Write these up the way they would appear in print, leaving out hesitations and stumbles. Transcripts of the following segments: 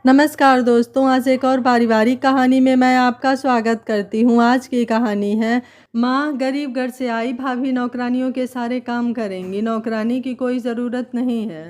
नमस्कार दोस्तों, आज एक और पारिवारिक कहानी में मैं आपका स्वागत करती हूँ। आज की कहानी है माँ गरीब घर से आई, भाभी नौकरानियों के सारे काम करेंगी, नौकरानी की कोई ज़रूरत नहीं है।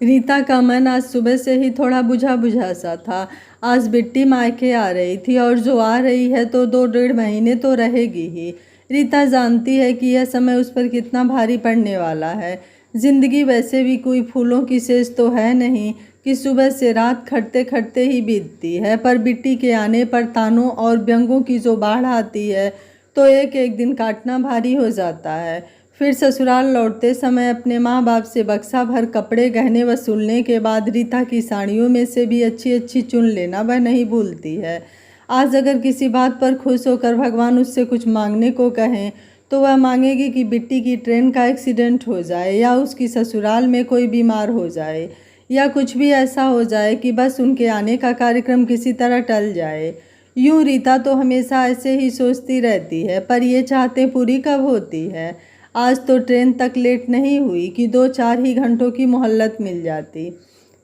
रीता का मन आज सुबह से ही थोड़ा बुझा बुझा सा था। आज बिट्टी मायके आ रही थी और जो आ रही है तो 2 डेढ़ महीने तो रहेगी ही। रीता जानती है कि यह समय उस पर कितना भारी पड़ने वाला है। जिंदगी वैसे भी कोई फूलों की सेज तो है नहीं कि सुबह से रात खटते खटते ही बीतती है, पर बिट्टी के आने पर तानों और व्यंगों की जो बाढ़ आती है तो एक एक दिन काटना भारी हो जाता है। फिर ससुराल लौटते समय अपने माँ बाप से बक्सा भर कपड़े गहने वसूलने के बाद रीता की साड़ियों में से भी अच्छी अच्छी चुन लेना वह नहीं भूलती है। आज अगर किसी बात पर खुश होकर भगवान उससे कुछ मांगने को कहें तो वह मांगेगी कि बिट्टी की ट्रेन का एक्सीडेंट हो जाए, या उसकी ससुराल में कोई बीमार हो जाए, या कुछ भी ऐसा हो जाए कि बस उनके आने का कार्यक्रम किसी तरह टल जाए। यूं रीता तो हमेशा ऐसे ही सोचती रहती है, पर ये चाहतें पूरी कब होती है। आज तो ट्रेन तक लेट नहीं हुई कि 2-4 ही घंटों की मोहल्लत मिल जाती।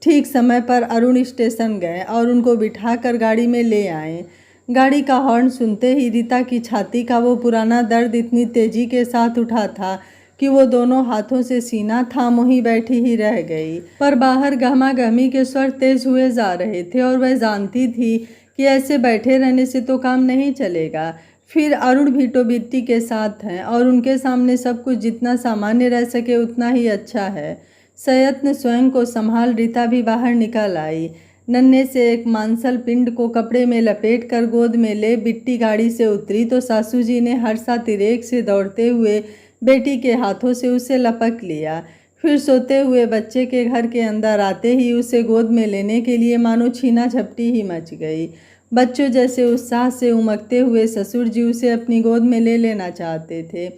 ठीक समय पर अरुण स्टेशन गए और उनको बिठाकर गाड़ी में ले आए। गाड़ी का हॉर्न सुनते ही रीता की छाती का वो पुराना दर्द इतनी तेजी के साथ उठा था कि वो दोनों हाथों से सीना थाम ही बैठी ही रह गई। पर बाहर गहमा गहमी के स्वर तेज हुए जा रहे थे और वह जानती थी कि ऐसे बैठे रहने से तो काम नहीं चलेगा। फिर अरुण भी तो बिट्टी के साथ हैं और उनके सामने सब कुछ जितना सामान्य रह सके उतना ही अच्छा है। सयत्न स्वयं को संभाल रीता भी बाहर निकल आई। नन्हे से एक मांसल पिंड को कपड़े में लपेट कर गोद में ले बिट्टी गाड़ी से उतरी तो सासू जी ने हर्षा तिरेक से दौड़ते हुए बेटी के हाथों से उसे लपक लिया। फिर सोते हुए बच्चे के घर के अंदर आते ही उसे गोद में लेने के लिए मानो छीना झपटी ही मच गई। बच्चों जैसे उत्साह से उमकते हुए ससुर जी उसे अपनी गोद में ले लेना चाहते थे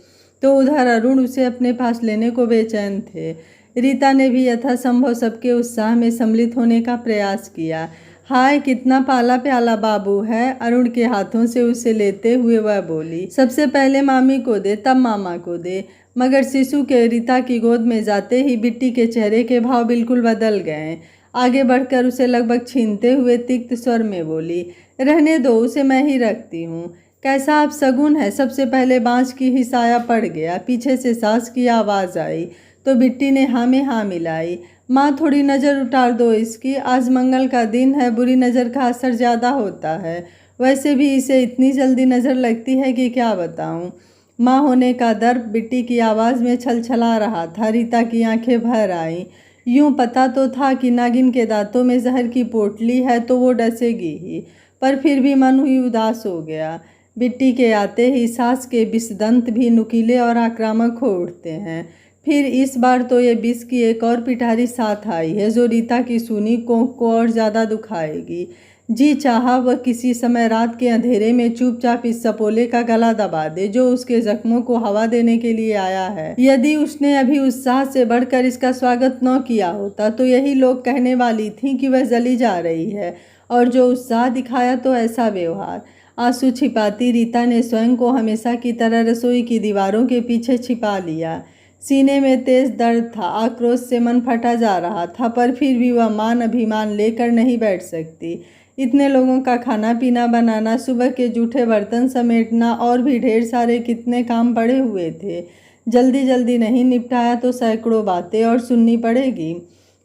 तो उधर अरुण उसे अपने पास लेने को बेचैन थे। रीता ने भी यथासंभव सबके उत्साह में सम्मिलित होने का प्रयास किया। हाय कितना पाला प्याला बाबू है, अरुण के हाथों से उसे लेते हुए वह बोली। सबसे पहले मामी को दे, तब मामा को दे। मगर शिशु के रीता की गोद में जाते ही बिट्टी के चेहरे के भाव बिल्कुल बदल गए। आगे बढ़कर उसे लगभग छीनते हुए तिक्त स्वर में बोली, रहने दो, उसे मैं ही रखती हूँ। कैसा आप सगुन है। सबसे पहले बाँझ की ही साया पड़ गया। पीछे से सास की आवाज़ आई तो बिट्टी ने हाँ में हाँ मिलाई। माँ थोड़ी नज़र उतार दो इसकी, आज मंगल का दिन है, बुरी नज़र का असर ज़्यादा होता है। वैसे भी इसे इतनी जल्दी नज़र लगती है कि क्या बताऊँ। माँ होने का दर्प बिट्टी की आवाज़ में छलछला रहा था। रीता की आंखें भर आईं। यूँ पता तो था कि नागिन के दांतों में जहर की पोटली है तो वो डसेगी ही, पर फिर भी मन ही उदास हो गया। बिट्टी के आते ही सास के विषदंत भी नुकीले और आक्रामक हो उठते हैं। फिर इस बार तो ये विष की एक और पिटारी साथ आई है जो रीता की सूनी कोंख को और ज़्यादा दुखाएगी। जी चाहा वह किसी समय रात के अंधेरे में चुपचाप इस सपोले का गला दबा दे जो उसके जख्मों को हवा देने के लिए आया है। यदि उसने अभी उत्साह से बढ़कर इसका स्वागत न किया होता तो यही लोग कहने वाली थीं कि वह जली जा रही है, और जो उत्साह दिखाया तो ऐसा व्यवहार। आंसू छिपाती रीता ने स्वयं को हमेशा की तरह रसोई की दीवारों के पीछे छिपा लिया। सीने में तेज दर्द था, आक्रोश से मन फटा जा रहा था, पर फिर भी वह मान अभिमान लेकर नहीं बैठ सकती। इतने लोगों का खाना पीना बनाना, सुबह के जूठे बर्तन समेटना और भी ढेर सारे कितने काम पड़े हुए थे। जल्दी जल्दी नहीं निपटाया तो सैकड़ों बातें और सुननी पड़ेगी।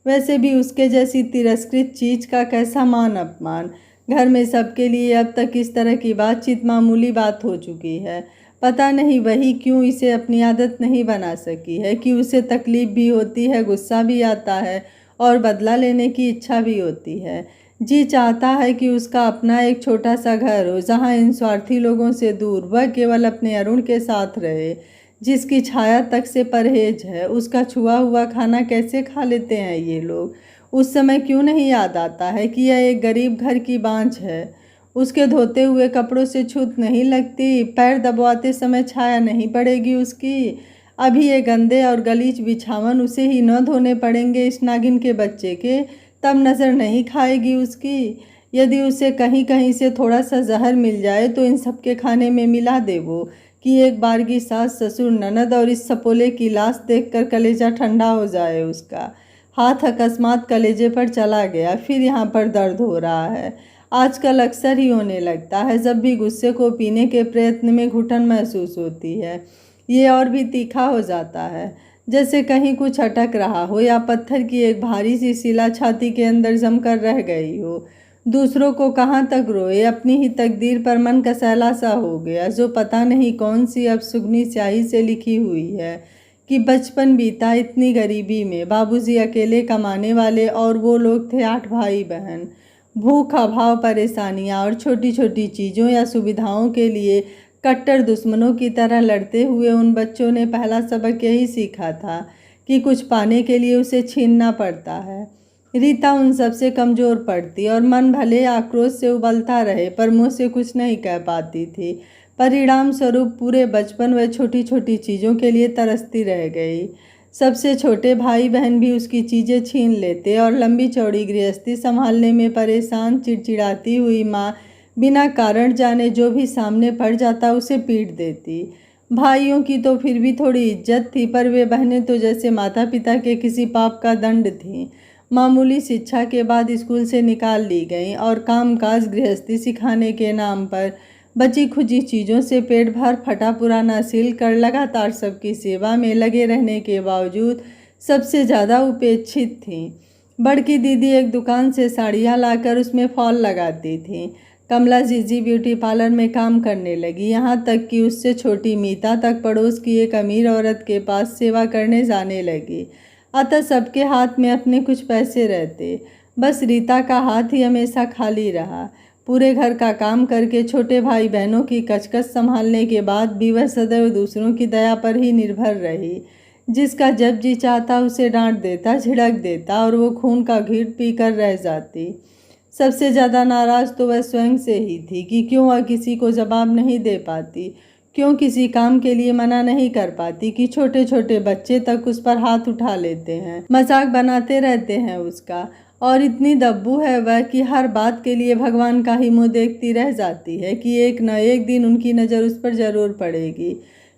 वैसे भी उसके जैसी तिरस्कृत चीज का कैसा मान अपमान। घर में सबके लिए अब तक इस तरह की बातचीत मामूली बात हो चुकी है। पता नहीं वही क्यों इसे अपनी आदत नहीं बना सकी है कि उसे तकलीफ भी होती है, गुस्सा भी आता है और बदला लेने की इच्छा भी होती है। जी चाहता है कि उसका अपना एक छोटा सा घर हो जहाँ इन स्वार्थी लोगों से दूर वह केवल अपने अरुण के साथ रहे, जिसकी छाया तक से परहेज है। उसका छुआ हुआ खाना कैसे खा लेते हैं ये लोग। उस समय क्यों नहीं याद आता है कि यह एक गरीब घर की बाँझ है। उसके धोते हुए कपड़ों से छूत नहीं लगती, पैर दबवाते समय छाया नहीं पड़ेगी उसकी। अभी ये गंदे और गलीच बिछावन उसे ही न धोने पड़ेंगे इस नागिन के बच्चे के, तब नज़र नहीं खाएगी उसकी। यदि उसे कहीं कहीं से थोड़ा सा जहर मिल जाए तो इन सबके खाने में मिला दे वो, कि एक बार की सास ससुर ननद और इस सपोले की लाश देखकर कलेजा ठंडा हो जाए उसका। हाथ अकस्मात कलेजे पर चला गया, फिर यहाँ पर दर्द हो रहा है। आजकल अक्सर ही होने लगता है जब भी गुस्से को पीने के प्रयत्न में घुटन महसूस होती है। ये और भी तीखा हो जाता है, जैसे कहीं कुछ अटक रहा हो या पत्थर की एक भारी सी शिला छाती के अंदर जमकर रह गई हो। दूसरों को कहाँ तक रोए, अपनी ही तकदीर पर मन कसैला सा हो गया, जो पता नहीं कौन सी अपशुगनी स्याही से लिखी हुई है कि बचपन बीता इतनी गरीबी में। बाबूजी अकेले कमाने वाले और वो लोग थे 8 भाई बहन। भूख, अभाव, परेशानियाँ और छोटी छोटी चीज़ों या सुविधाओं के लिए कट्टर दुश्मनों की तरह लड़ते हुए उन बच्चों ने पहला सबक यही सीखा था कि कुछ पाने के लिए उसे छीनना पड़ता है। रीता उन सबसे कमज़ोर पड़ती और मन भले आक्रोश से उबलता रहे पर मुँह से कुछ नहीं कह पाती थी। परिणाम स्वरूप पूरे बचपन वह छोटी छोटी चीज़ों के लिए तरसती रह गई। सबसे छोटे भाई बहन भी उसकी चीज़ें छीन लेते और लंबी चौड़ी गृहस्थी संभालने में परेशान चिड़चिड़ाती हुई माँ बिना कारण जाने जो भी सामने पड़ जाता उसे पीट देती। भाइयों की तो फिर भी थोड़ी इज्जत थी, पर वे बहनें तो जैसे माता पिता के किसी पाप का दंड थीं। मामूली शिक्षा के बाद स्कूल से निकाल ली गईं और कामकाज गृहस्थी सिखाने के नाम पर बची खुची चीज़ों से पेट भर फटा पुराना सिल कर लगातार सबकी सेवा में लगे रहने के बावजूद सबसे ज़्यादा उपेक्षित थीं। बड़की दीदी एक दुकान से साड़ियाँ लाकर उसमें फॉल लगाती थीं। कमला जीजी ब्यूटी पार्लर में काम करने लगी, यहाँ तक कि उससे छोटी मीता तक पड़ोस की एक अमीर औरत के पास सेवा करने जाने लगी। अतः सबके हाथ में अपने कुछ पैसे रहते, बस रीता का हाथ ही हमेशा खाली रहा। पूरे घर का काम करके छोटे भाई बहनों की कचकच संभालने के बाद भी वह सदैव दूसरों की दया पर ही निर्भर रही। जिसका जब जी चाहता उसे डांट देता, झिड़क देता और वो खून का घींट पीकर रह जाती। सबसे ज़्यादा नाराज़ तो वह स्वयं से ही थी कि क्यों वह किसी को जवाब नहीं दे पाती, क्यों किसी काम के लिए मना नहीं कर पाती कि छोटे छोटे बच्चे तक उस पर हाथ उठा लेते हैं, मजाक बनाते रहते हैं उसका। और इतनी दब्बू है वह कि हर बात के लिए भगवान का ही मुँह देखती रह जाती है कि एक न एक दिन उनकी नज़र उस पर ज़रूर पड़ेगी।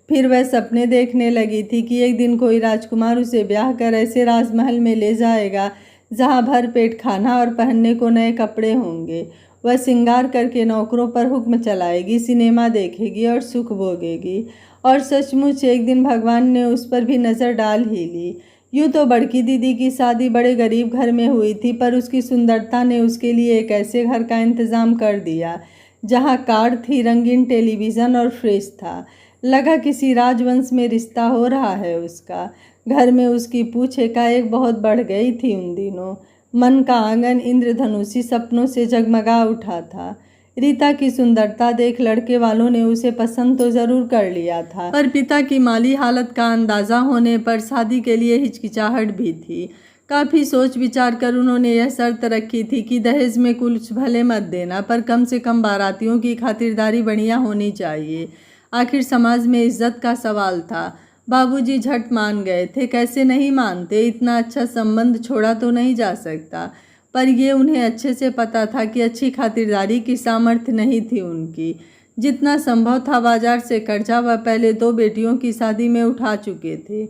फिर वह सपने देखने लगी थी कि एक दिन कोई राजकुमार उसे ब्याह कर ऐसे राजमहल में ले जाएगा जहाँ भर पेट खाना और पहनने को नए कपड़े होंगे। वह श्रृंगार करके नौकरों पर हुक्म चलाएगी, सिनेमा देखेगी और सुख भोगेगी। और सचमुच एक दिन भगवान ने उस पर भी नज़र डाल ही ली। यूँ तो बड़की दीदी की शादी बड़े गरीब घर में हुई थी, पर उसकी सुंदरता ने उसके लिए एक ऐसे घर का इंतज़ाम कर दिया जहाँ कार थी, रंगीन टेलीविज़न और फ्रिज था। लगा किसी राजवंश में रिश्ता हो रहा है उसका। घर में उसकी पूछ एकाएक बहुत बढ़ गई थी उन दिनों। मन का आंगन इंद्रधनुषी सपनों से जगमगा उठा था। रीता की सुंदरता देख लड़के वालों ने उसे पसंद तो ज़रूर कर लिया था, पर पिता की माली हालत का अंदाज़ा होने पर शादी के लिए हिचकिचाहट भी थी। काफ़ी सोच विचार कर उन्होंने यह शर्त रखी थी कि दहेज में कुछ भले मत देना, पर कम से कम बारातियों की खातिरदारी बढ़िया होनी चाहिए। आखिर समाज में इज्जत का सवाल था। बाबूजी झट मान गए थे, कैसे नहीं मानते, इतना अच्छा संबंध छोड़ा तो नहीं जा सकता। पर ये उन्हें अच्छे से पता था कि अच्छी खातिरदारी की सामर्थ्य नहीं थी उनकी। जितना संभव था बाजार से कर्जा वह पहले 2 बेटियों की शादी में उठा चुके थे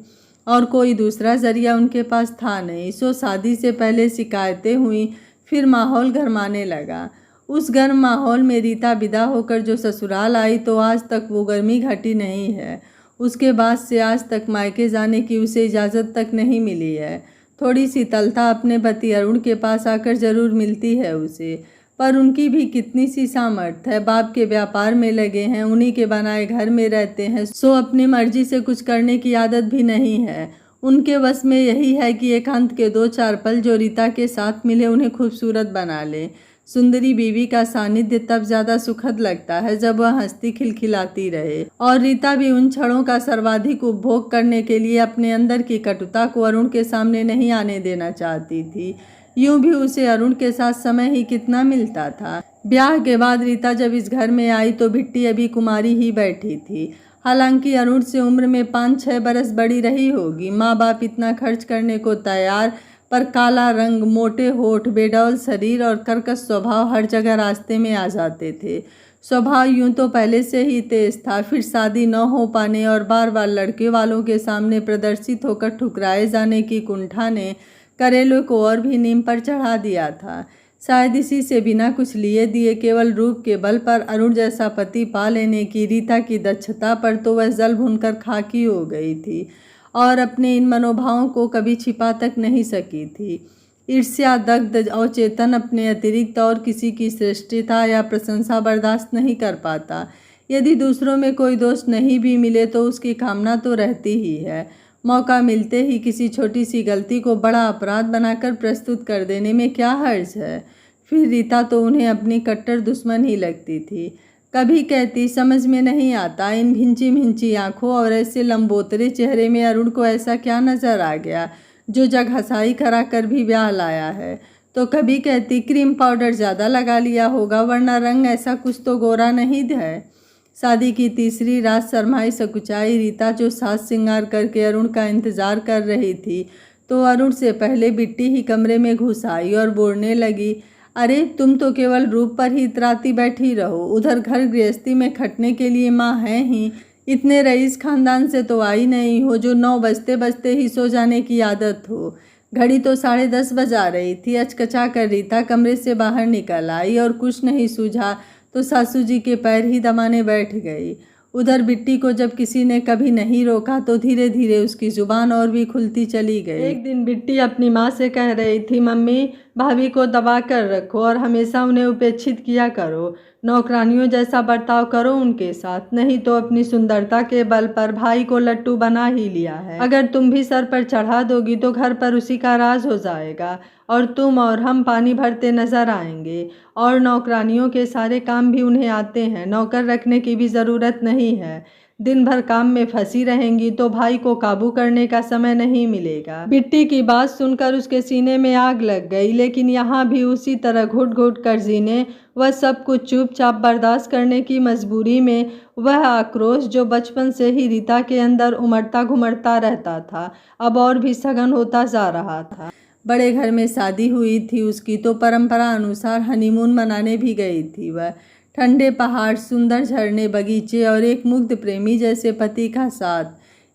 और कोई दूसरा जरिया उनके पास था नहीं। सो शादी से पहले शिकायतें हुई, फिर माहौल गरमाने लगा। उस गर्म माहौल में रीता विदा होकर जो ससुराल आई तो आज तक वो गर्मी घटी नहीं है। उसके बाद से आज तक मायके जाने की उसे इजाज़त तक नहीं मिली है। थोड़ी शीतलता अपने पति अरुण के पास आकर ज़रूर मिलती है उसे, पर उनकी भी कितनी सी सामर्थ्य है। बाप के व्यापार में लगे हैं, उन्हीं के बनाए घर में रहते हैं, सो अपनी मर्जी से कुछ करने की आदत भी नहीं है। उनके बस में यही है कि एकांत के 2-4 पल जो रीता के साथ मिले उन्हें खूबसूरत बना ले। सुंदरी बीवी का सानिध्य तब ज़्यादा सुखद लगता है जब वह हंसती खिलखिलाती रहे। और रीता भी उन क्षणों का सर्वाधिक उपभोग करने के लिए अपने अंदर की कटुता को अरुण के सामने नहीं आने देना चाहती थी। यूं भी उसे अरुण के साथ समय ही कितना मिलता था। ब्याह के बाद रीता जब इस घर में आई तो भिट्टी अभी कुमारी ही बैठी थी। हालांकि अरुण से उम्र में 5-6 बरस बड़ी रही होगी। माँ बाप इतना खर्च करने को तैयार, पर काला रंग, मोटे होठ, बेडौल शरीर और कर्कश स्वभाव हर जगह रास्ते में आ जाते थे। स्वभाव यूं तो पहले से ही तेज था, फिर शादी न हो पाने और बार बार लड़के वालों के सामने प्रदर्शित होकर ठुकराए जाने की कुंठा ने करेले को और भी नीम पर चढ़ा दिया था। शायद इसी से बिना कुछ लिए दिए केवल रूप के बल पर अरुण जैसा पति पा लेने की रीता की दक्षता पर तो वह जल भुनकर खाकी हो गई थी और अपने इन मनोभावों को कभी छिपा तक नहीं सकी थी। ईर्ष्या दग्ध अवचेतन अपने अतिरिक्त और किसी की श्रेष्ठता या प्रशंसा बर्दाश्त नहीं कर पाता। यदि दूसरों में कोई दोष नहीं भी मिले तो उसकी कामना तो रहती ही है। मौका मिलते ही किसी छोटी सी गलती को बड़ा अपराध बनाकर प्रस्तुत कर देने में क्या हर्ज है। फिर रीता तो उन्हें अपनी कट्टर दुश्मन ही लगती थी। कभी कहती, समझ में नहीं आता इन भिंची भिंची आँखों और ऐसे लंबोतरे चेहरे में अरुण को ऐसा क्या नज़र आ गया जो जग हंसाई करा कर भी ब्याह लाया है। तो कभी कहती, क्रीम पाउडर ज़्यादा लगा लिया होगा वरना रंग ऐसा कुछ तो गोरा नहीं है। शादी की तीसरी रात शर्माई सकुचाई रीता जो साज श्रृंगार करके अरुण का इंतज़ार कर रही थी तो अरुण से पहले बिट्टी ही कमरे में घुस आई और बोलने लगी, अरे तुम तो केवल रूप पर ही इतराती बैठी रहो, उधर घर गृहस्थी में खटने के लिए माँ हैं ही। इतने रईस खानदान से तो आई नहीं हो जो 9 बजते बजते ही सो जाने की आदत हो। घड़ी तो 10:30 बजा रही थी। अचकचा कर रीता कमरे से बाहर निकल आई और कुछ नहीं सूझा तो सासू जी के पैर ही दबाने बैठ गई। उधर बिट्टी को जब किसी ने कभी नहीं रोका तो धीरे धीरे उसकी जुबान और भी खुलती चली गई। एक दिन बिट्टी अपनी माँ से कह रही थी, मम्मी भाभी को दबा कर रखो और हमेशा उन्हें उपेक्षित किया करो, नौकरानियों जैसा बर्ताव करो उनके साथ, नहीं तो अपनी सुंदरता के बल पर भाई को लट्टू बना ही लिया है। अगर तुम भी सर पर चढ़ा दोगी तो घर पर उसी का राज हो जाएगा और तुम और हम पानी भरते नजर आएंगे। और नौकरानियों के सारे काम भी उन्हें आते हैं, नौकर रखने की भी ज़रूरत नहीं है। दिन भर काम में फंसी रहेंगी तो भाई को काबू करने का समय नहीं मिलेगा। बिट्टी की बात सुनकर उसके सीने में आग लग गई, लेकिन यहाँ भी उसी तरह घुट घुट कर जीने वह सब कुछ चुपचाप बर्दाश्त करने की मजबूरी में वह आक्रोश जो बचपन से ही रीता के अंदर उमड़ता घुमड़ता रहता था अब और भी सघन होता जा रहा था। बड़े घर में शादी हुई थी उसकी तो परंपरा अनुसार हनीमून मनाने भी गई थी वह। ठंडे पहाड़, सुंदर झरने, बगीचे और एक मुग्ध प्रेमी जैसे पति का साथ,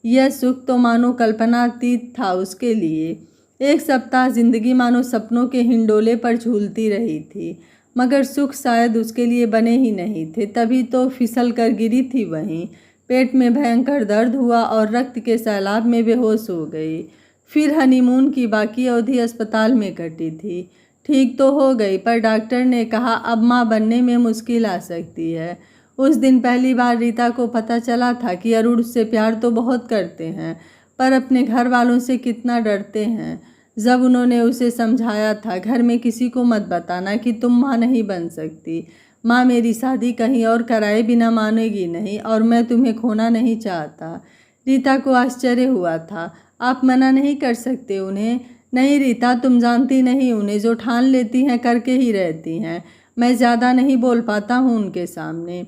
यह सुख तो मानो कल्पनातीत था उसके लिए। एक सप्ताह जिंदगी मानो सपनों के हिंडोले पर झूलती रही थी, मगर सुख शायद उसके लिए बने ही नहीं थे। तभी तो फिसल कर गिरी थी वहीं। पेट में भयंकर दर्द हुआ और रक्त के सैलाब में बेहोश हो गई। फिर हनीमून की बाकी अवधि अस्पताल में कटी थी। ठीक तो हो गई पर डॉक्टर ने कहा अब माँ बनने में मुश्किल आ सकती है। उस दिन पहली बार रीता को पता चला था कि अरुण उससे प्यार तो बहुत करते हैं पर अपने घर वालों से कितना डरते हैं। जब उन्होंने उसे समझाया था, घर में किसी को मत बताना कि तुम माँ नहीं बन सकती, माँ मेरी शादी कहीं और कराए बिना मानेगी नहीं और मैं तुम्हें खोना नहीं चाहता। रीता को आश्चर्य हुआ था, आप मना नहीं कर सकते उन्हें? नहीं रीता, तुम जानती नहीं उन्हें, जो ठान लेती हैं करके ही रहती हैं। मैं ज़्यादा नहीं बोल पाता हूँ उनके सामने।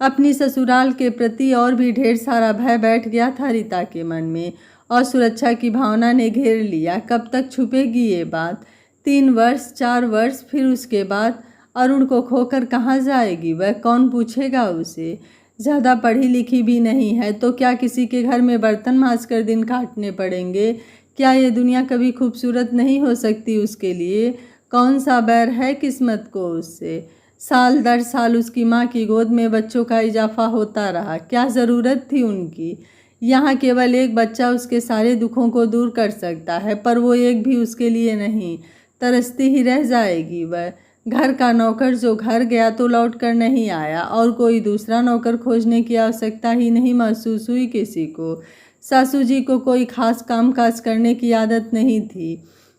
अपनी ससुराल के प्रति और भी ढेर सारा भय बैठ गया था रीता के मन में और सुरक्षा की भावना ने घेर लिया। कब तक छुपेगी ये बात? 3 वर्ष, 4 वर्ष, फिर उसके बाद अरुण को खोकर कहाँ जाएगी वह? कौन पूछेगा उसे? ज़्यादा पढ़ी लिखी भी नहीं है तो क्या किसी के घर में बर्तन मांज कर दिन काटने पड़ेंगे? क्या ये दुनिया कभी खूबसूरत नहीं हो सकती उसके लिए? कौन सा बैर है किस्मत को उससे? साल दर साल उसकी माँ की गोद में बच्चों का इजाफा होता रहा। क्या ज़रूरत थी उनकी? यहाँ केवल एक बच्चा उसके सारे दुखों को दूर कर सकता है, पर वो एक भी उसके लिए नहीं। तरसती ही रह जाएगी वह। घर का नौकर जो घर गया तो लौट कर नहीं आया और कोई दूसरा नौकर खोजने की आवश्यकता ही नहीं महसूस हुई किसी को। सासू जी को कोई खास कामकाज करने की आदत नहीं थी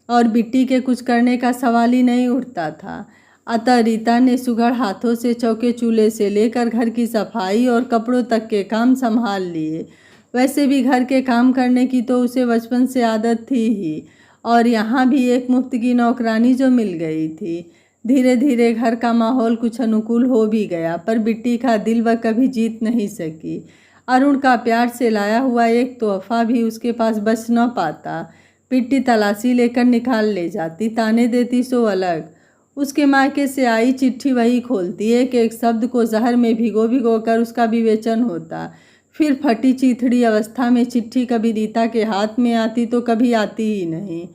और बिट्टी के कुछ करने का सवाल ही नहीं उठता था। अतः रीता ने सुघड़ हाथों से चौके चूल्हे से लेकर घर की सफाई और कपड़ों तक के काम संभाल लिए। वैसे भी घर के काम करने की तो उसे बचपन से आदत थी ही, और यहाँ भी एक मुफ्त की नौकरानी जो मिल गई थी। धीरे धीरे घर का माहौल कुछ अनुकूल हो भी गया, पर बिट्टी का दिल वह कभी जीत नहीं सकी। अरुण का प्यार से लाया हुआ एक तोहफा भी उसके पास बच न पाता। बिट्टी तलाशी लेकर निकाल ले जाती, ताने देती सो अलग। उसके मायके से आई चिट्ठी वही खोलती, एक एक शब्द को जहर में भिगो भिगो कर उसका विवेचन होता। फिर फटी चीथड़ी अवस्था में चिट्ठी कभी रीता के हाथ में आती तो कभी आती ही नहीं।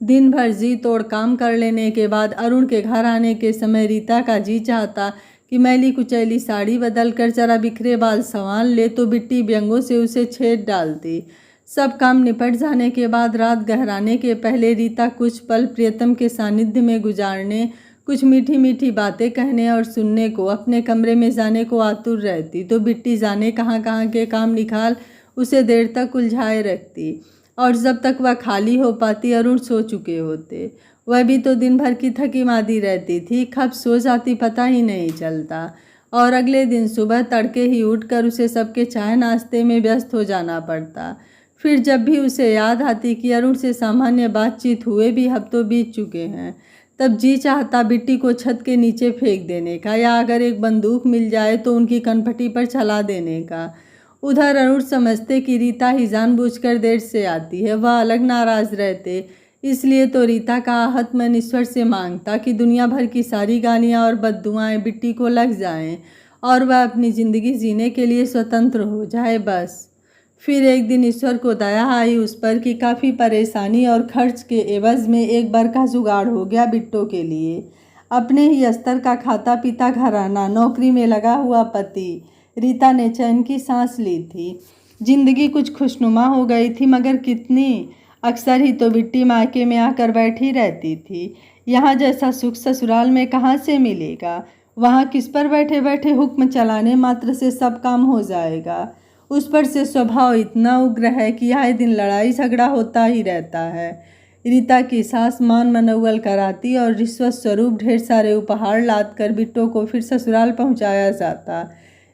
दिन भर जी तोड़ काम कर लेने के बाद अरुण के घर आने के समय रीता का जी चाहता कि मैली कुचैली साड़ी बदल कर जरा बिखरे बाल संवार ले तो बिट्टी व्यंगों से उसे छेड़ डालती। सब काम निपट जाने के बाद रात गहराने के पहले रीता कुछ पल प्रियतम के सानिध्य में गुजारने, कुछ मीठी मीठी बातें कहने और सुनने को अपने कमरे में जाने को आतुर रहती, तो बिट्टी जाने कहाँ कहाँ के काम निकाल उसे देर तक उलझाए रखती। और जब तक वह खाली हो पाती अरुण सो चुके होते। वह भी तो दिन भर की थकी मादी रहती थी, कब सो जाती पता ही नहीं चलता। और अगले दिन सुबह तड़के ही उठकर उसे सबके चाय नाश्ते में व्यस्त हो जाना पड़ता। फिर जब भी उसे याद आती कि अरुण से सामान्य बातचीत हुए भी हफ्तों बीत चुके हैं, तब जी चाहता बिट्टी को छत के नीचे फेंक देने का, या अगर एक बंदूक मिल जाए तो उनकी कनपटी पर चला देने का। उधर अरुण समझते कि रीता ही जानबूझकर देर से आती है, वह अलग नाराज रहते। इसलिए तो रीता का आहत मन ईश्वर से मांगता कि दुनिया भर की सारी गालियाँ और बद्दुआएं बिट्टी को लग जाएं और वह अपनी ज़िंदगी जीने के लिए स्वतंत्र हो जाए बस। फिर एक दिन ईश्वर को दया आई उस पर कि काफ़ी परेशानी और खर्च के एवज में एक बार का जुगाड़ हो गया बिट्टो के लिए। अपने ही स्तर का खाता पीता घराना, नौकरी में लगा हुआ पति, रीता ने चैन की सांस ली थी। जिंदगी कुछ खुशनुमा हो गई थी, मगर कितनी। अक्सर ही तो बिट्टी मायके में आकर बैठी रहती थी। यहाँ जैसा सुख ससुराल में कहाँ से मिलेगा। वहाँ किस पर बैठे बैठे हुक्म चलाने मात्र से सब काम हो जाएगा। उस पर से स्वभाव इतना उग्र है कि आए दिन लड़ाई झगड़ा होता ही रहता है। रीता की सास मान मनौवल कराती और रिश्वत स्वरूप ढेर सारे उपहार लाद कर बिट्टो को फिर ससुराल पहुँचाया जाता।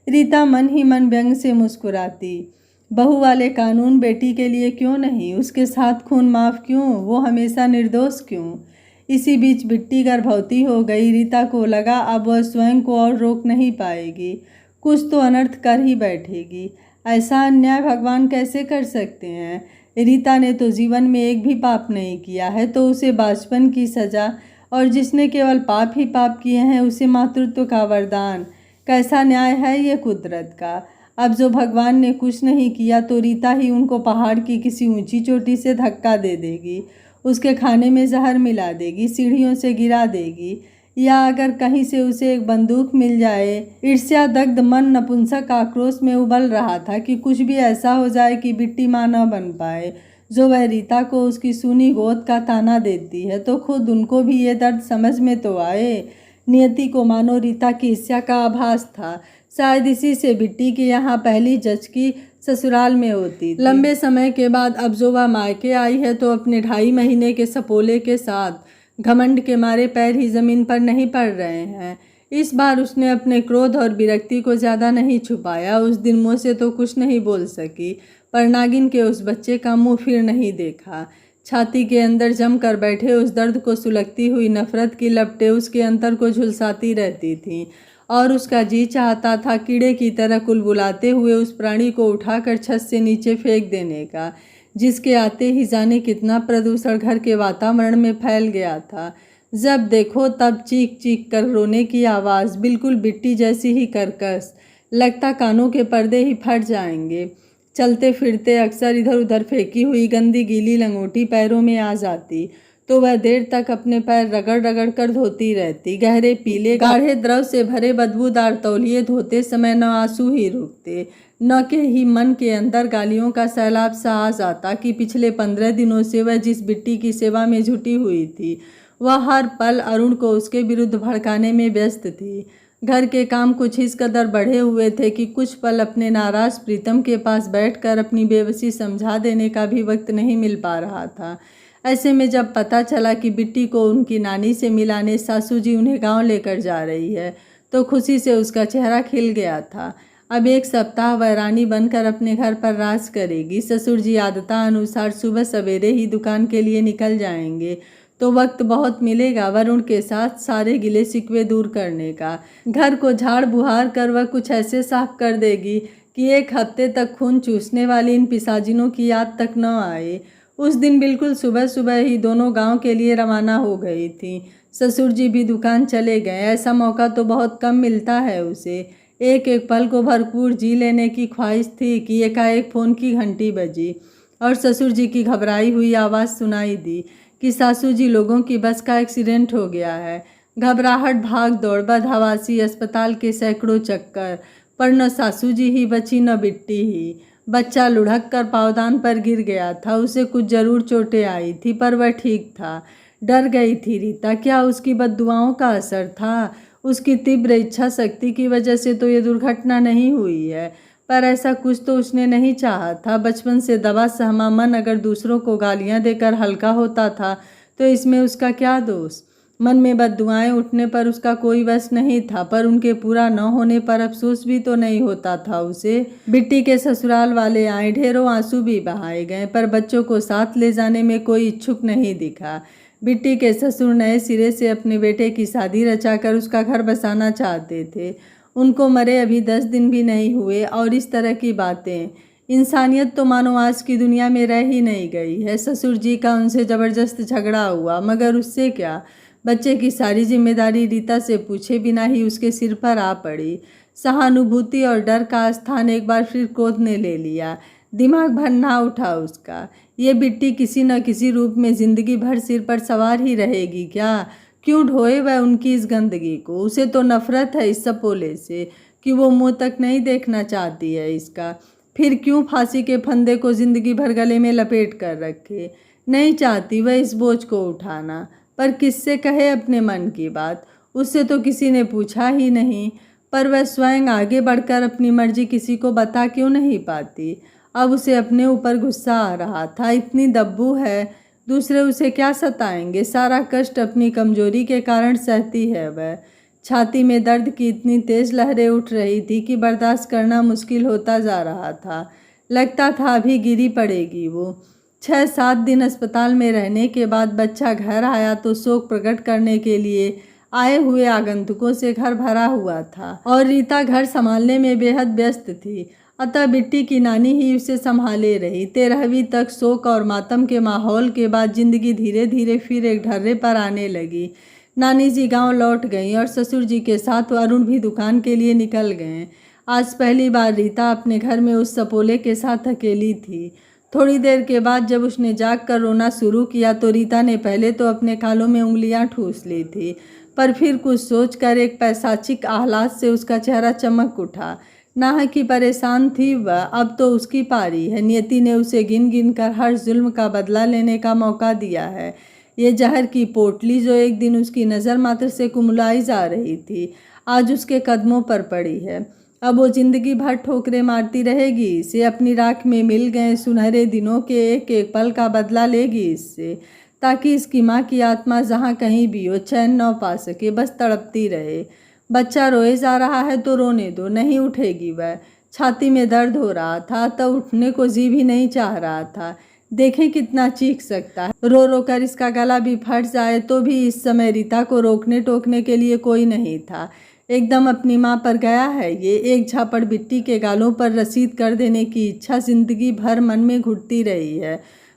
रीता मन ही मन व्यंग से मुस्कुराती। बहू वाले कानून बेटी के लिए क्यों नहीं, उसके साथ खून माफ़ क्यों, वो हमेशा निर्दोष क्यों। इसी बीच बिट्टी गर्भवती हो गई। रीता को लगा अब वह स्वयं को और रोक नहीं पाएगी, कुछ तो अनर्थ कर ही बैठेगी। ऐसा अन्याय भगवान कैसे कर सकते हैं। रीता ने तो जीवन में एक भी पाप नहीं किया है, तो उसे बचपन की सज़ा, और जिसने केवल पाप ही पाप किए हैं उसे मातृत्व का वरदान। कैसा न्याय है ये कुदरत का। अब जो भगवान ने कुछ नहीं किया तो रीता ही उनको पहाड़ की किसी ऊंची चोटी से धक्का दे देगी, उसके खाने में जहर मिला देगी, सीढ़ियों से गिरा देगी, या अगर कहीं से उसे एक बंदूक मिल जाए। ईर्ष्या दग्ध मन नपुंसक आक्रोश में उबल रहा था कि कुछ भी ऐसा हो जाए कि बिट्टी माँ न बन पाए। जो वह रीता को उसकी सूनी गोद का ताना देती है, तो खुद उनको भी ये दर्द समझ में तो आए। नियति को मानो रीता की ईर्ष्या का आभास था। शायद इसी से बिट्टी के यहाँ पहली जचकी ससुराल में होती थी। लंबे समय के बाद अब जो वह मायके आई है तो अपने 2.5 महीने के सपोले के साथ घमंड के मारे पैर ही जमीन पर नहीं पड़ रहे हैं। इस बार उसने अपने क्रोध और विरक्ति को ज़्यादा नहीं छुपाया। उस दिन मुँह से तो कुछ नहीं बोल सकी, पर नागिन के उस बच्चे का मुँह फिर नहीं देखा। छाती के अंदर जम कर बैठे उस दर्द को सुलगती हुई नफरत की लपटें उसके अंतर को झुलसाती रहती थीं, और उसका जी चाहता था कीड़े की तरह कुलबुलाते हुए उस प्राणी को उठाकर छत से नीचे फेंक देने का, जिसके आते ही जाने कितना प्रदूषण घर के वातावरण में फैल गया था। जब देखो तब चीख चीख कर रोने की आवाज़, बिल्कुल बिट्टी जैसी ही कर्कश, लगता कानों के पर्दे ही फट जाएंगे। चलते फिरते अक्सर इधर उधर फेंकी हुई गंदी गीली लंगोटी पैरों में आ जाती, तो वह देर तक अपने पैर रगड़ रगड़ कर धोती रहती। गहरे पीले गाढ़े द्रव से भरे बदबूदार तौलिए धोते समय न आंसू ही रुकते, न के ही मन के अंदर गालियों का सैलाब सा आ जाता कि पिछले 15 दिनों से वह जिस बिट्टी की सेवा में जुटी हुई थी, वह हर पल अरुण को उसके विरुद्ध भड़काने में व्यस्त थी। घर के काम कुछ इस कदर बढ़े हुए थे कि कुछ पल अपने नाराज प्रीतम के पास बैठकर अपनी बेबसी समझा देने का भी वक्त नहीं मिल पा रहा था। ऐसे में जब पता चला कि बिट्टी को उनकी नानी से मिलाने सासू जी उन्हें गांव लेकर जा रही है, तो खुशी से उसका चेहरा खिल गया था। अब 1 सप्ताह वह रानी बनकर अपने घर पर राज करेगी। ससुर जी आदता अनुसार सुबह सवेरे ही दुकान के लिए निकल जाएंगे, तो वक्त बहुत मिलेगा वरुण के साथ सारे गिले शिकवे दूर करने का। घर को झाड़ बुहार कर वह कुछ ऐसे साफ कर देगी कि 1 हफ्ते तक खून चूसने वाली इन पिशाचिनों की याद तक न आए। उस दिन बिल्कुल सुबह सुबह ही दोनों गांव के लिए रवाना हो गई थी। ससुर जी भी दुकान चले गए। ऐसा मौका तो बहुत कम मिलता है उसे। एक एक पल को भरपूर जी लेने की ख्वाहिश थी कि एकाएक फ़ोन की घंटी बजी और ससुर जी की घबराई हुई आवाज़ सुनाई दी कि सासू जी लोगों की बस का एक्सीडेंट हो गया है। घबराहट, भाग दौड़, बदहवासी, अस्पताल के सैकड़ों चक्कर, पर न सासू जी ही बची न बिट्टी ही। बच्चा लुढ़क कर पावदान पर गिर गया था। उसे कुछ जरूर चोटें आई थी, पर वह ठीक था। डर गई थी रीता। क्या उसकी बद्दुआओं का असर था? उसकी तीव्र इच्छा शक्ति की वजह से तो ये दुर्घटना नहीं हुई है, पर ऐसा कुछ तो उसने नहीं चाहा था। बचपन से दबा सहमा मन अगर दूसरों को गालियां देकर हल्का होता था तो इसमें उसका क्या दोष? मन में बद्दुआएं उठने पर उसका कोई वश नहीं था, पर उनके पूरा न होने पर अफसोस भी तो नहीं होता था उसे। बिट्टी के ससुराल वाले आए, ढेरों आंसू भी बहाए गए, पर बच्चों को साथ ले जाने में कोई इच्छुक नहीं दिखा। बिट्टी के ससुर नए सिरे से अपने बेटे की शादी रचाकर उसका घर बसाना चाहते थे। उनको मरे अभी 10 दिन भी नहीं हुए और इस तरह की बातें। इंसानियत तो मानो आज की दुनिया में रह ही नहीं गई है। ससुर जी का उनसे ज़बरदस्त झगड़ा हुआ, मगर उससे क्या? बच्चे की सारी जिम्मेदारी रीता से पूछे बिना ही उसके सिर पर आ पड़ी। सहानुभूति और डर का स्थान एक बार फिर क्रोध ने ले लिया। दिमाग भरना उठा उसका। ये बिट्टी किसी न किसी रूप में जिंदगी भर सिर पर सवार ही रहेगी क्या? क्यों ढोए वह उनकी इस गंदगी को? उसे तो नफरत है इस सपोले से कि वो मुंह तक नहीं देखना चाहती है इसका। फिर क्यों फांसी के फंदे को जिंदगी भर गले में लपेट कर रखे? नहीं चाहती वह इस बोझ को उठाना, पर किससे कहे अपने मन की बात? उससे तो किसी ने पूछा ही नहीं, पर वह स्वयं आगे बढ़कर अपनी मर्जी किसी को बता क्यों नहीं पाती? अब उसे अपने ऊपर गुस्सा आ रहा था। इतनी दब्बू है, दूसरे उसे क्या सताएंगे? सारा कष्ट अपनी कमजोरी के कारण सहती है वह। छाती में दर्द की इतनी तेज लहरें उठ रही थी कि बर्दाश्त करना मुश्किल होता जा रहा था। लगता था अभी गिरी पड़ेगी वो। 6-7 दिन अस्पताल में रहने के बाद बच्चा घर आया तो शोक प्रकट करने के लिए आए हुए आगंतुकों से घर भरा हुआ था और रीता घर संभालने में बेहद व्यस्त थी। अतः बिट्टी की नानी ही उसे संभाले रही। 13वीं तक शोक और मातम के माहौल के बाद जिंदगी धीरे धीरे फिर एक ढर्रे पर आने लगी। नानी जी गांव लौट गईं और ससुर जी के साथ अरुण भी दुकान के लिए निकल गए। आज पहली बार रीता अपने घर में उस सपोले के साथ अकेली थी। थोड़ी देर के बाद जब उसने जाग कर रोना शुरू किया तो रीता ने पहले तो अपने कानों में उंगलियां ठूस ली थी, पर फिर कुछ सोचकर एक पैशाचिक आह्लाद से उसका चेहरा चमक उठा। नाह की परेशान थी वह, अब तो उसकी पारी है। नियति ने उसे गिन गिन कर हर जुल्म का बदला लेने का मौका दिया है। ये जहर की पोटली जो एक दिन उसकी नज़र मात्र से कुमलाई जा रही थी, आज उसके कदमों पर पड़ी है। अब वो जिंदगी भर ठोकरें मारती रहेगी इसे। अपनी राख में मिल गए सुनहरे दिनों के एक एक पल का बदला लेगी इससे, ताकि इसकी माँ की आत्मा जहाँ कहीं भी हो चैन न पा सके, बस तड़पती रहे। बच्चा रोए जा रहा है तो रोने दो, नहीं उठेगी वह। छाती में दर्द हो रहा था तो उठने को जी भी नहीं चाह रहा था। देखें कितना चीख सकता है। रो रो कर इसका गला भी फट जाए तो भी इस समय रीता को रोकने टोकने के लिए कोई नहीं था। एकदम अपनी माँ पर गया है ये। एक झापड़ बिट्टी के गालों पर रसीद कर देने की इच्छा जिंदगी भर मन में घुटती रही है,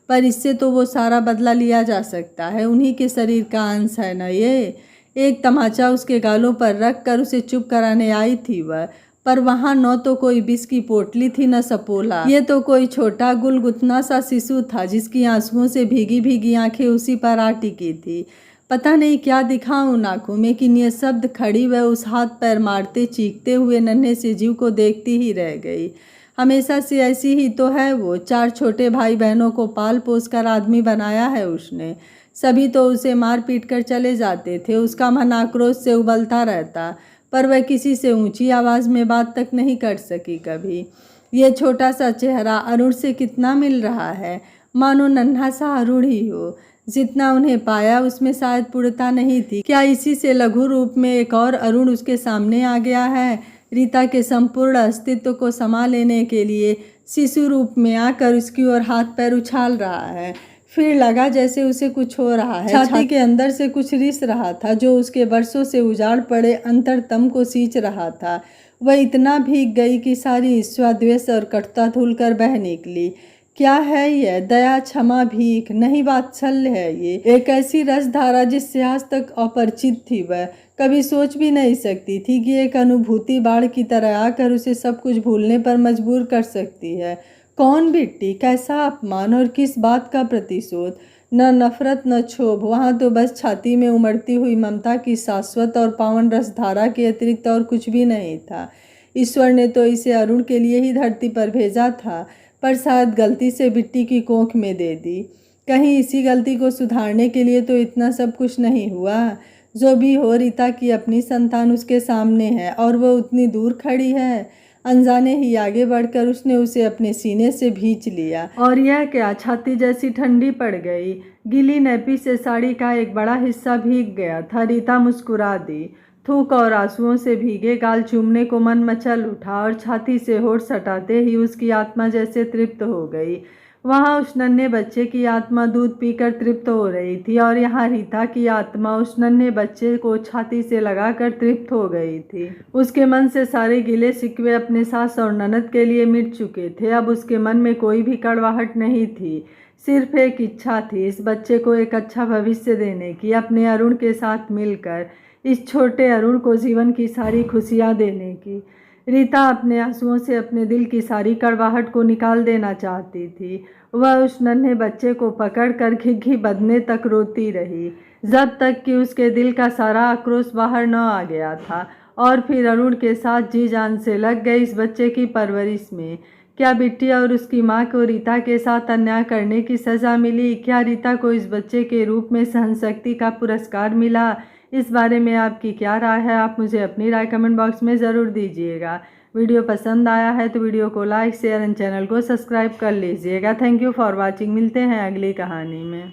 पर इससे तो वो सारा बदला लिया जा सकता है। उन्हीं के शरीर का अंश है न ये। एक तमाचा उसके गालों पर रख कर उसे चुप कराने आई थी वह, पर वहाँ न तो कोई विष की पोटली थी न सपोला। ये तो कोई छोटा गुलगुतना सा शिशु था जिसकी आंसुओं से भीगी भीगी आंखें उसी पर आ टिकी थी। पता नहीं क्या दिखा उन आंखों में कि निःशब्द खड़ी वह उस हाथ पैर मारते चीखते हुए नन्हे से जीव को देखती ही रह गई। हमेशा से ऐसी ही तो है वो। 4 छोटे भाई बहनों को पाल पोस कर आदमी बनाया है उसने। सभी तो उसे मार पीट कर चले जाते थे। उसका मन आक्रोश से उबलता रहता, पर वह किसी से ऊंची आवाज़ में बात तक नहीं कर सकी कभी। ये छोटा सा चेहरा अरुण से कितना मिल रहा है, मानो नन्हा सा अरुण ही हो। जितना उन्हें पाया उसमें शायद पूर्णता नहीं थी। क्या इसी से लघु रूप में एक और अरुण उसके सामने आ गया है? रीता के संपूर्ण अस्तित्व को समा लेने के लिए शिशु रूप में आकर उसकी ओर हाथ पैर उछाल रहा है। फिर लगा जैसे उसे कुछ हो रहा है। छाती के अंदर से कुछ रिस रहा था जो उसके वर्षों से उजाड़ पड़े अंतरतम को सींच रहा था। वह इतना भीग गई कि सारी ईर्ष्या, द्वेष और कटुता धुल कर बह निकली। क्या है यह? दया, क्षमा, भीख, नहीं वात्सल्य है ये। एक ऐसी रसधारा जिससे आज तक अपरिचित थी वह। कभी सोच भी नहीं सकती थी कि एक अनुभूति बाढ़ की तरह आकर उसे सब कुछ भूलने पर मजबूर कर सकती है। कौन बिट्टी? कैसा अपमान और किस बात का प्रतिशोध? न नफरत न क्षोभ, वहाँ तो बस छाती में उमड़ती हुई ममता की शाश्वत और पावन रसधारा के अतिरिक्त और कुछ भी नहीं था। ईश्वर ने तो इसे अरुण के लिए ही धरती पर भेजा था, पर शायद गलती से बिट्टी की कोख में दे दी। कहीं इसी गलती को सुधारने के लिए तो इतना सब कुछ नहीं हुआ। जो भी हो, रीता की अपनी संतान उसके सामने है और वो उतनी दूर खड़ी है। अनजाने ही आगे बढ़कर उसने उसे अपने सीने से भींच लिया। और यह क्या, छाती जैसी ठंडी पड़ गई। गीली नैपी से साड़ी का एक बड़ा हिस्सा भीग गया था। रीता मुस्कुरा दी। थूक और आंसुओं से भीगे गाल चूमने को मन मचल उठा और छाती से होठ सटाते ही उसकी आत्मा जैसे तृप्त हो गई। वहाँ उस नन्हे बच्चे की आत्मा दूध पीकर तृप्त हो रही थी और यहाँ रीता की आत्मा उस नन्हे बच्चे को छाती से लगाकर तृप्त हो गई थी। उसके मन से सारे गिले शिकवे अपने सास और ननद के लिए मिट चुके थे। अब उसके मन में कोई भी कड़वाहट नहीं थी, सिर्फ एक इच्छा थी, इस बच्चे को एक अच्छा भविष्य देने की, अपने अरुण के साथ मिलकर इस छोटे अरुण को जीवन की सारी खुशियाँ देने की। रीता अपने आंसुओं से अपने दिल की सारी कड़वाहट को निकाल देना चाहती थी। वह उस नन्हे बच्चे को पकड़कर घिघी बदने तक रोती रही, जब तक कि उसके दिल का सारा आक्रोश बाहर न आ गया था। और फिर अरुण के साथ जी जान से लग गई इस बच्चे की परवरिश में। क्या बिट्टी और उसकी माँ को रीता के साथ अन्याय करने की सज़ा मिली? क्या रीता को इस बच्चे के रूप में सहनशक्ति का पुरस्कार मिला? इस बारे में आपकी क्या राय है? आप मुझे अपनी राय कमेंट बॉक्स में ज़रूर दीजिएगा। वीडियो पसंद आया है तो वीडियो को लाइक शेयर एंड चैनल को सब्सक्राइब कर लीजिएगा। Thank you for watching. मिलते हैं अगली कहानी में।